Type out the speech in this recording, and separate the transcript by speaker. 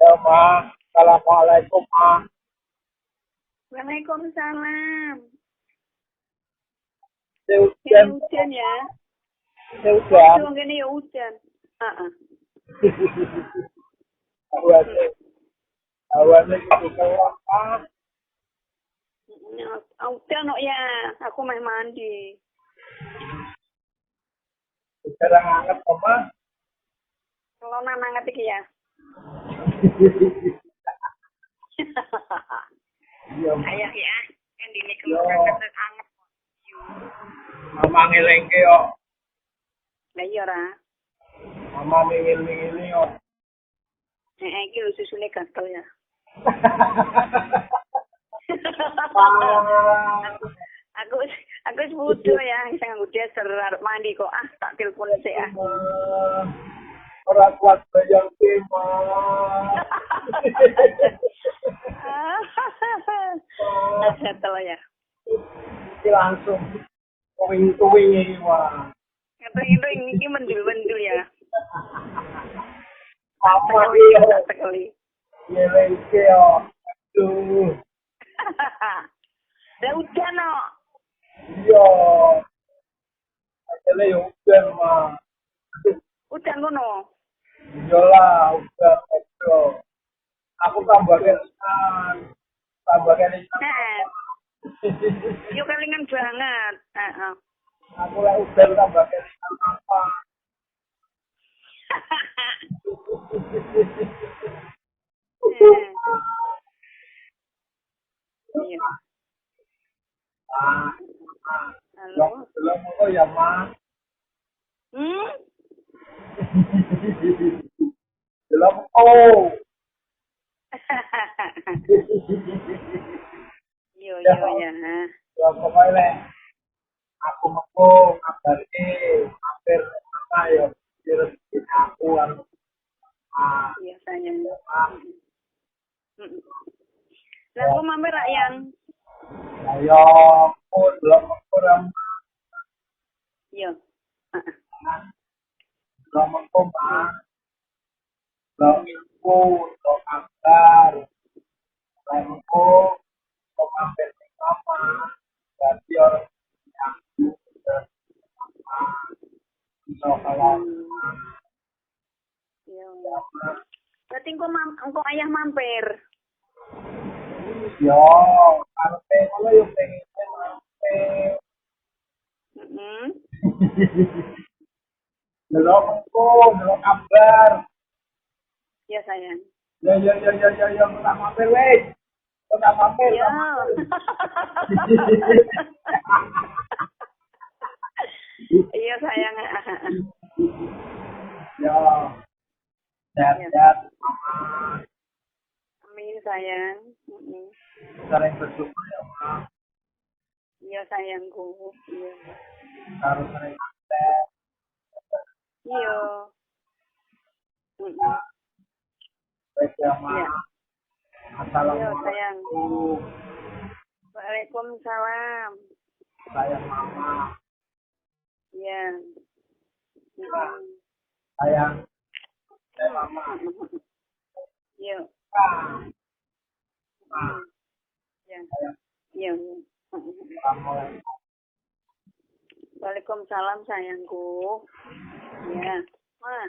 Speaker 1: Ya, Ma. Assalamualaikum, Ma.
Speaker 2: Waalaikumsalam.
Speaker 1: Ini
Speaker 2: Ini
Speaker 1: hujan.
Speaker 2: hujan ya?
Speaker 1: Ini hujan.
Speaker 2: Aduh, ini ya hujan.
Speaker 1: Awannya. Awannya gitu keluar, Ma.
Speaker 2: Hujan no ya, aku mau mandi.
Speaker 1: Sekarang hangat, Ma.
Speaker 2: Kalau nana ngetik ya.
Speaker 1: Iya, Ma.
Speaker 2: Ayah ya, yang di kalau nangkat hangat.
Speaker 1: Mama ngelengke yo.
Speaker 2: Lah iya ra.
Speaker 1: Mama mingil-mingil yo.
Speaker 2: Iki lho susune gatel ya. Aku sebutuh ya, bisa nganggo dasar arep mandi kok tak telepon sik ah.
Speaker 1: Ora kuat bayang tema.
Speaker 2: Gatel ya.
Speaker 1: Iki langsung tuwing-tuwing iki, Wah.
Speaker 2: Ngetring iki mendul-mendul ya.
Speaker 1: Mama
Speaker 2: Iya,
Speaker 1: yo.
Speaker 2: sekali.
Speaker 1: Ngelengke yo. Aduh.
Speaker 2: Lah udah no.
Speaker 1: Iya. Akhirnya ya udah, Ma.
Speaker 2: Udah ngono.
Speaker 1: Iya lah, udah. Aduh. Aku tambah kelingan. Tambah kelingan.
Speaker 2: Nah, yo kelingan banget. Heeh.
Speaker 1: Aku lah udah tambah kelingan apa.
Speaker 2: Iya.
Speaker 1: Ah,
Speaker 2: Halo.
Speaker 1: belum oh ya, Ma. Belum oh.
Speaker 2: Yo ya.
Speaker 1: Ya pokoknya aku mau kabar hampir apa ya rezeki aku kan.
Speaker 2: Iya sayang. Lah aku mampir rak yang.
Speaker 1: Ayo, aku belum kurang
Speaker 2: Iya.
Speaker 1: belum aku mah belum info belum kabar belum aku belum hampir sama jadi orang yang bisa kalau
Speaker 2: Iya. Berarti engko ayah mampir.
Speaker 1: yo karpe kalau yang pengen belum aku belum kabar
Speaker 2: Iya sayang.
Speaker 1: ya nggak mampir wes nggak mampir
Speaker 2: Iya. Iya sayang.
Speaker 1: ya sehat
Speaker 2: Amin sayang.
Speaker 1: saling bersyukur ya Ma.
Speaker 2: Iya sayangku. Iya.
Speaker 1: Harus sering aktif.
Speaker 2: Iya.
Speaker 1: Baik ya, Ma.
Speaker 2: Iya. Iya
Speaker 1: Assalamualaikum.
Speaker 2: sayang. Waalaikumsalam.
Speaker 1: Sayang Mama.
Speaker 2: Iya.
Speaker 1: Sayang. Sayang Mama.
Speaker 2: Iya. Iya. Iya.
Speaker 1: Assalamualaikum.
Speaker 2: Waalaikumsalam sayangku. Ya. Wah.